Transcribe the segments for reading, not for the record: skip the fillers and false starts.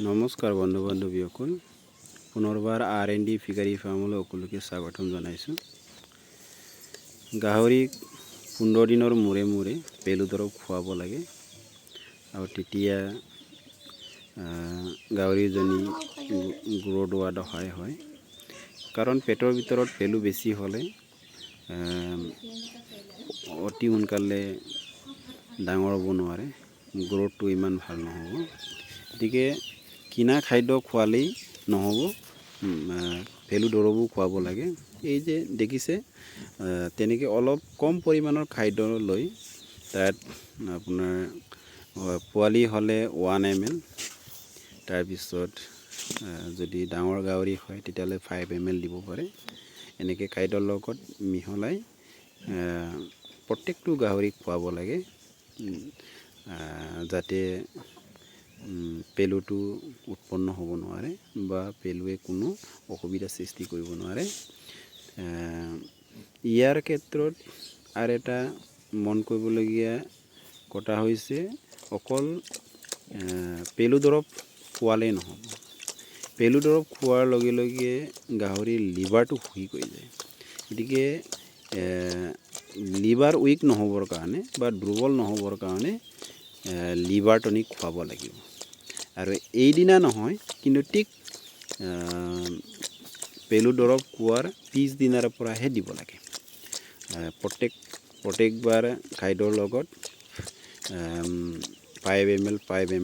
নমস্কাৰ বন্ধু বান্ধৱীসকল, পুনৰবাৰ R&D ফিগাৰী ফাৰ্মলৈ সকলোকে স্বাগতম জনাইছোঁ। গাহৰিক 15 দিনৰ মূৰে মূৰে পেলু দৰৱ খুৱাব লাগে আৰু তেতিয়া গাহৰিজনী গ্ৰোথ হোৱাত সহায় হয়। কাৰণ পেটৰ ভিতৰত পেলু বেছি হ'লে অতি সোনকালে ডাঙৰ হ'ব নোৱাৰে, গ্ৰোথটো ইমান ভাল নহ'ব। গতিকে কিনা খাদ্য খোৱালেই নহ'ব, পেলু দৰৱো খুৱাব লাগে। এই যে দেখিছে তেনেকৈ অলপ কম পৰিমাণৰ খাদ্য লৈ তাত আপোনাৰ পোৱালি হ'লে 1 ml, তাৰপিছত যদি ডাঙৰ গাহৰি হয় তেতিয়াহ'লে 5 ml দিব পাৰে। এনেকৈ খাদ্যৰ লগত মিহলাই প্ৰত্যেকটো গাহৰিক খুৱাব লাগে, যাতে পেলুটো উৎপন্ন হ'ব নোৱাৰে বা পেলুৱে কোনো অসুবিধা সৃষ্টি কৰিব নোৱাৰে। ইয়াৰ ক্ষেত্ৰত আৰু এটা মন কৰিবলগীয়া কথা হৈছে, অকল পেলু দৰৱ খোৱালেই নহ'ব। পেলু দৰৱ খোৱাৰ লগে লগে গাহৰিৰ লিভাৰটো উইক হৈ যায়। গতিকে লিভাৰ উইক নহ'বৰ কাৰণে বা দুৰ্বল নহ'বৰ কাৰণে লিভাৰ টনিক খুৱাব লাগিব। আৰু এইদিনা নহয়, কিন্তু ঠিক পেলু দৰৱ খোৱাৰ পিছদিনাৰ পৰাহে দিব লাগে। প্ৰত্যেকবাৰ খাদ্যৰ লগত 5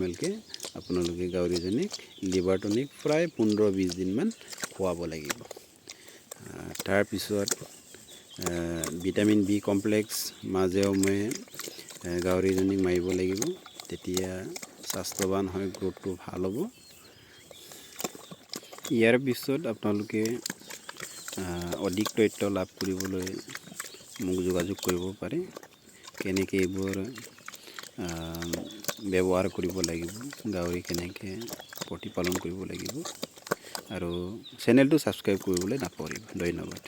ml কে আপোনালোকে গাহৰিজনীক লিভাৰ টনিক প্ৰায় 15-20 দিনমান খুৱাব লাগিব। তাৰপিছত ভিটামিন B কমপ্লেক্স মাজে সময়ে গাহৰিজনীক মাৰিব লাগিব, তেতিয়া স্বাস্থ্যৱান হয়, গ্ৰোথটো ভাল হ'ব। ইয়াৰ পিছত আপোনালোকে অধিক তথ্য লাভ কৰিবলৈ মোক যোগাযোগ কৰিব পাৰে, কেনেকৈ এইবোৰ ব্যৱহাৰ কৰিব লাগিব, গাহৰি কেনেকৈ প্ৰতিপালন কৰিব লাগিব, আৰু চেনেলটো ছাবস্ক্ৰাইব কৰিবলৈ নাপাহৰিব। ধন্যবাদ।